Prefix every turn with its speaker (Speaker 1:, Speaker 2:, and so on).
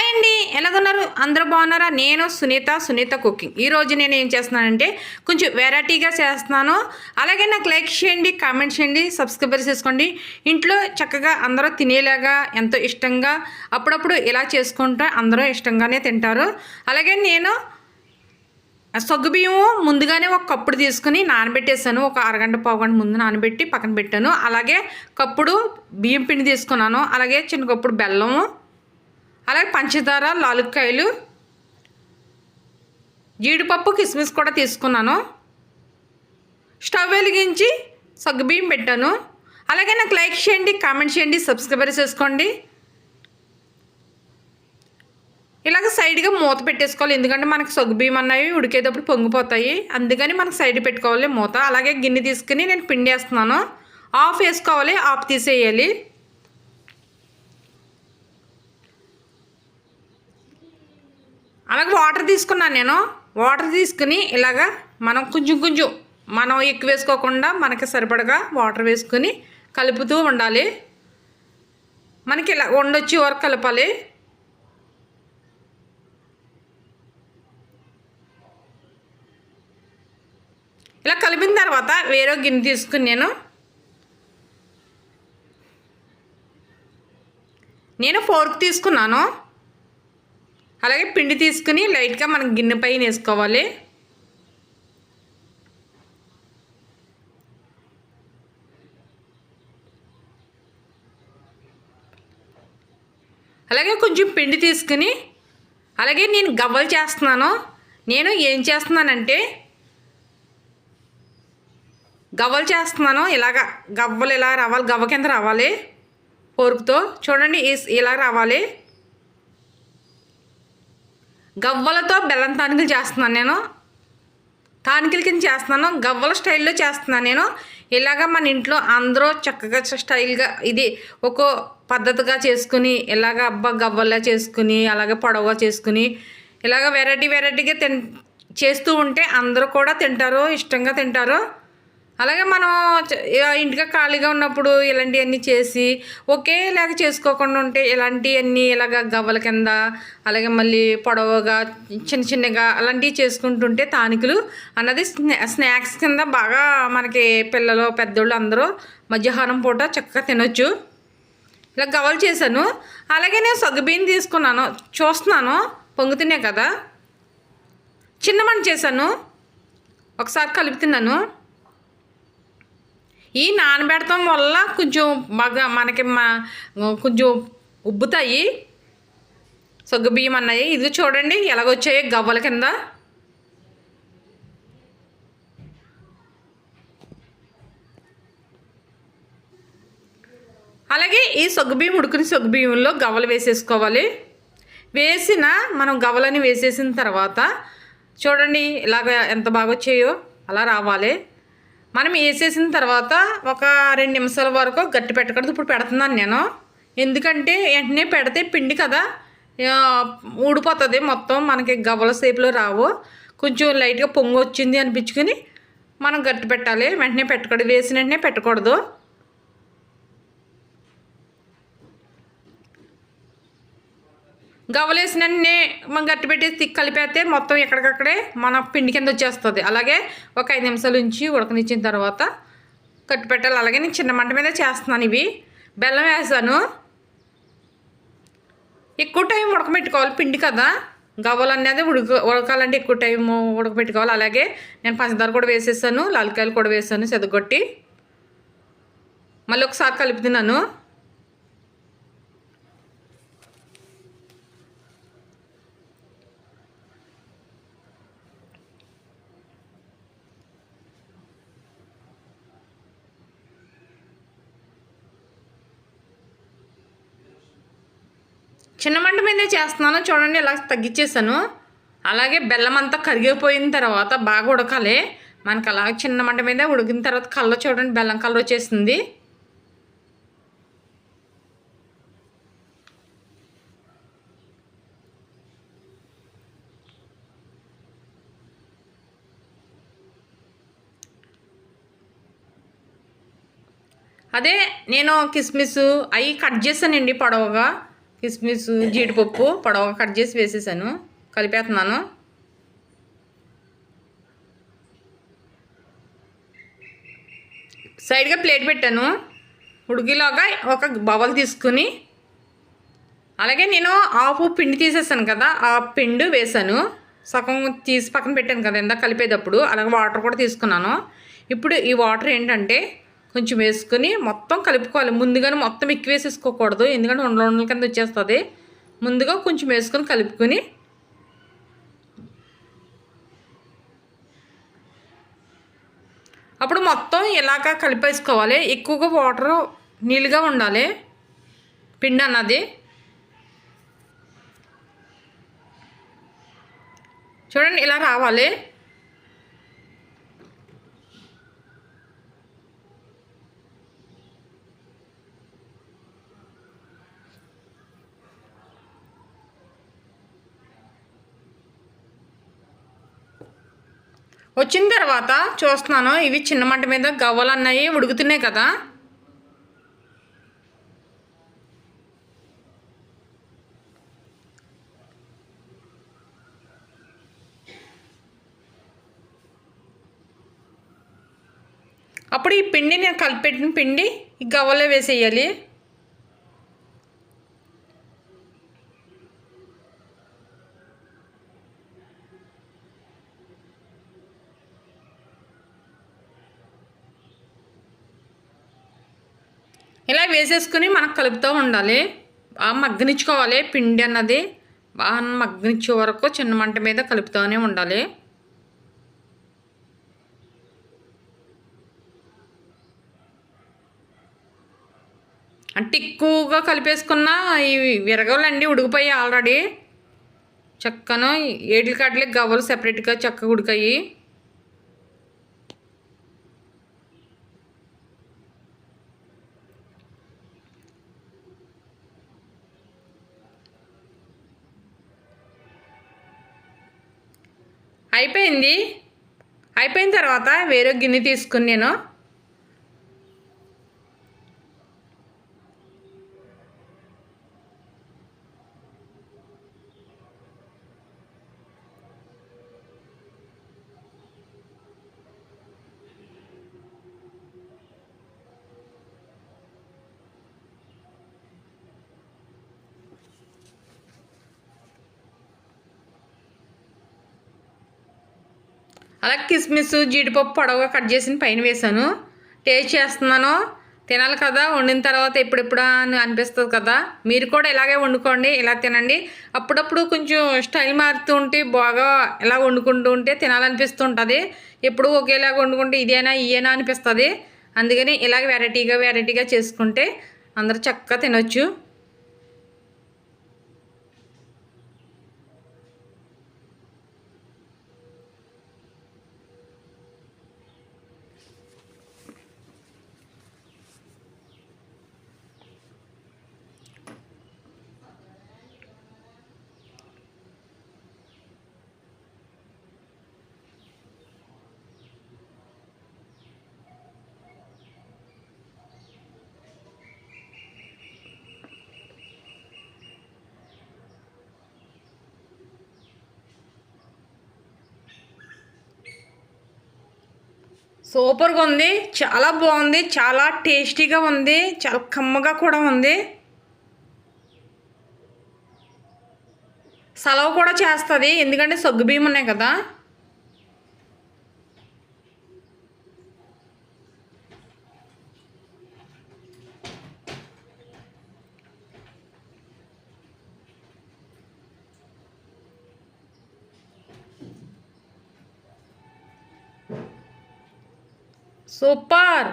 Speaker 1: Hi అండి, ఎలాగున్నారు? అందరూ బాగున్నారా? నేను సునీత కుకింగ్. ఈరోజు నేను ఏం చేస్తున్నానంటే కొంచెం వెరైటీగా చేస్తున్నాను. అలాగే నాకు లైక్ చేయండి, కామెంట్ చేయండి, సబ్స్క్రైబర్ చేసుకోండి. ఇంట్లో చక్కగా అందరూ తినేలాగా ఎంతో ఇష్టంగా అప్పుడప్పుడు ఇలా చేసుకుంటే అందరూ ఇష్టంగానే తింటారు. అలాగే నేను సగ్గుబియ్యము ముందుగానే ఒక కప్పుడు తీసుకుని నానబెట్టేసాను. ఒక అరగంట పావుగంట ముందు నానబెట్టి పక్కన పెట్టాను. అలాగే కప్పుడు బియ్యం పిండి తీసుకున్నాను. అలాగే చిన్న కప్పుడు బెల్లము, అలాగే పంచదార, లాలుక్కాయలు, జీడిపప్పు, కిస్మిస్ కూడా తీసుకున్నాను. స్టవ్ వెలిగించి సగ్గుబియ్యం పెట్టాను. అలాగే నాకు లైక్ చేయండి, కామెంట్ చేయండి, సబ్స్క్రైబర్ చేసుకోండి. ఇలాగ సైడ్గా మూత పెట్టేసుకోవాలి, ఎందుకంటే మనకు సగ్గుబియ్యం అన్నవి ఉడికేటప్పుడు పొంగిపోతాయి. అందుకని మనకు సైడ్ పెట్టుకోవాలి మూత. అలాగే గిన్నె తీసుకుని నేను పిండి వేస్తున్నాను. ఆఫ్ వేసుకోవాలి, ఆఫ్ తీసేయాలి. అలాగే వాటర్ తీసుకున్నాను నేను. వాటర్ తీసుకుని ఇలాగా మనం కొంచెం మనం ఎక్కువ వేసుకోకుండా మనకి సరిపడగా వాటర్ వేసుకుని కలుపుతూ ఉండాలి. మనకి ఇలా వండొచ్చే వరకు కలపాలి. ఇలా కలిపిన తర్వాత వేరే గిన్నె తీసుకుని నేను ఫోర్క్ తీసుకున్నాను. అలాగే పిండి తీసుకుని లైట్గా మనం గిన్నె పైన వేసుకోవాలి. అలాగే కొంచెం పిండి తీసుకుని అలాగే నేను గవ్వలు చేస్తున్నాను. నేను ఏం చేస్తున్నానంటే గవ్వలు చేస్తున్నాను. ఇలాగా గవ్వలు ఇలా రావాలి, గవ్వ కింద రావాలి. ఫోర్క్తో చూడండి ఇలా రావాలి. గవ్వలతో బెల్లం తానికలు చేస్తున్నాను నేను. తానికల కింద చేస్తున్నాను, గవ్వల స్టైల్లో చేస్తున్నాను నేను. ఇలాగ మన ఇంట్లో అందరూ చక్కగా స్టైల్గా ఇది ఒక పద్ధతిగా చేసుకుని ఇలాగ గవ్వల్లా చేసుకుని అలాగే పొడవుగా చేసుకుని ఇలాగ వెరైటీగా చేస్తూ ఉంటే అందరూ కూడా తింటారు, ఇష్టంగా తింటారు. అలాగే మనం ఇంటిగా ఖాళీగా ఉన్నప్పుడు ఇలాంటివన్నీ చేసి ఒకేలాగా చేసుకోకుండా ఉంటే ఇలాంటివన్నీ ఇలాగ గవ్వల కింద అలాగే మళ్ళీ పొడవుగా చిన్నగా అలాంటివి చేసుకుంటుంటే తానికలు అన్నది స్నాక్స్ కింద బాగా మనకి పిల్లలు పెద్దోళ్ళు అందరూ మధ్యాహ్నం పూట చక్కగా తినొచ్చు. ఇలా గవ్వలు చేశాను. అలాగే నేను సగ్గుబియ్యం తీసుకున్నాను. చూస్తున్నాను పొంగుతున్నాయి కదా, చిన్న మంట చేశాను. ఒకసారి కలుపుతున్నాను. ఈ నానబెడటం వల్ల కొంచెం బాగా మనకి కొంచెం ఉబ్బుతాయి సగ్గుబియ్యం అన్నాయి. ఇది చూడండి ఎలాగొచ్చాయి గవ్వల కింద. అలాగే ఈ సగ్గుబియ్యం ఉడుకుని సగ్గుబియ్యంలో గవ్వలు వేసేసుకోవాలి. మనం గవ్వలని వేసేసిన తర్వాత చూడండి ఇలాగ ఎంత బాగా వచ్చాయో అలా రావాలి. మనం వేసేసిన తర్వాత ఒక 2 నిమిషాల వరకు గట్టి పెట్టకూడదు. ఇప్పుడు పెడుతున్నాను నేను, ఎందుకంటే వెంటనే పెడితే పిండి కదా ఊడిపోతుంది మొత్తం, మనకి గవ్వల షేప్లో రావు. కొంచెం లైట్గా పొంగు వచ్చింది అనిపించుకుని మనం గట్టి పెట్టాలి. వెంటనే పెట్టకూడదు, వేసిన వెంటనే పెట్టకూడదు. గవ్వలు వేసిన వెంటనే మనం గట్టి పెట్టేసి కలిపేస్తే మొత్తం ఎక్కడికక్కడే మన పిండి కింద వచ్చేస్తుంది. అలాగే ఒక 5 నిమిషాల నుంచి ఉడకనిచ్చిన తర్వాత కట్టి పెట్టాలి. అలాగే నేను చిన్న మంట మీద చేస్తున్నాను. ఇవి బెల్లం వేసాను. ఎక్కువ టైం ఉడకబెట్టుకోవాలి, పిండి కదా గవ్వలు అనేది ఉడకాలంటే ఎక్కువ టైం ఉడకబెట్టుకోవాలి. అలాగే నేను పంచదార కూడా వేసేసాను, లాలికాయలు కూడా వేసాను చెదగొట్టి. మళ్ళీ ఒకసారి కలుపుతున్నాను. చిన్న మంట మీదే చేస్తున్నాను. చూడండి ఇలా తగ్గించేసాను. అలాగే బెల్లం అంతా కరిగిపోయిన తర్వాత బాగా ఉడకాలి మనకు. అలాగే చిన్న మంట మీద ఉడికిన తర్వాత కలర్ చూడండి బెల్లం కలర్ వచ్చేసింది. అదే నేను కిస్మిస్ అవి కట్ చేశానండి పొడవుగా. కిస్మిస్ జీడిపప్పు పొడవుగా కట్ చేసి వేసేసాను. కలిపేస్తున్నాను. సైడ్గా ప్లేట్ పెట్టాను. ఉడికిలోగా ఒక బవల్ తీసుకుని, అలాగే నేను హాఫ్ పిండి తీసేసాను కదా, ఆ పిండి వేసాను. సగం తీసి పక్కన పెట్టాను కదా ఇందాక కలిపేటప్పుడు. అలాగే వాటర్ కూడా తీసుకున్నాను. ఇప్పుడు ఈ వాటర్ ఏంటంటే కొంచెం వేసుకుని మొత్తం కలుపుకోవాలి. ముందుగానే మొత్తం ఎక్కువ వేసేసుకోకూడదు, ఎందుకంటే ఉండల కింద వచ్చేస్తుంది. ముందుగా కొంచెం వేసుకొని కలుపుకొని అప్పుడు మొత్తం ఇలాగ కలిపేసుకోవాలి. ఎక్కువగా వాటర్ నీళ్ళుగా ఉండాలి పిండి అన్నది. చూడండి ఇలా రావాలి. వచ్చిన తర్వాత చూస్తున్నాను, ఇవి చిన్న మంట మీద గవ్వలు అన్నాయి ఉడుకుతున్నాయి కదా. అప్పుడు ఈ పిండి నేను కలిపెట్టిన పిండి ఈ గవ్వలో వేసేయాలి. ఇలా వేసేసుకుని మనకు కలుపుతూ ఉండాలి. బాగా మగ్గనిచ్చుకోవాలి పిండి అన్నది. బాగా మగ్గనిచ్చే వరకు చిన్న మంట మీద కలుపుతూనే ఉండాలి. అంటే ఎక్కువగా కలిపేసుకున్న ఈ విరగలండి ఉడికిపోయి ఆల్రెడీ చక్కను ఏడ్ల కాట్లే గవ్వలు సెపరేట్గా చక్కగా ఉడికాయి. అయిపోయిన తర్వాత వేరే గిన్నె తీసుకుని నేను అలా కిస్మిస్ జీడిపప్పు పొడవుగా కట్ చేసిన పైన వేసాను. టేస్ట్ చేస్తున్నాను. తినాలి కదా, వండిన తర్వాత ఎప్పుడెప్పుడా అని అనిపిస్తుంది కదా. మీరు కూడా ఇలాగే వండుకోండి, ఇలా తినండి. అప్పుడప్పుడు కొంచెం స్టైల్ మారుతూ ఉంటే బాగా ఇలా వండుకుంటూ ఉంటే తినాలనిపిస్తూ ఉంటుంది. ఎప్పుడు ఒకేలాగా వండుకుంటే ఇయేనా అనిపిస్తుంది. అందుకని ఇలాగ వెరైటీగా చేసుకుంటే అందరూ చక్కగా తినొచ్చు. సూపర్గా ఉంది, చాలా బాగుంది, చాలా టేస్టీగా ఉంది, చాలా కమ్మగా కూడా ఉంది. సలవ కూడా చేస్తుంది, ఎందుకంటే సగ్గుబియ్యం ఉన్నాయి కదా. సూపర్.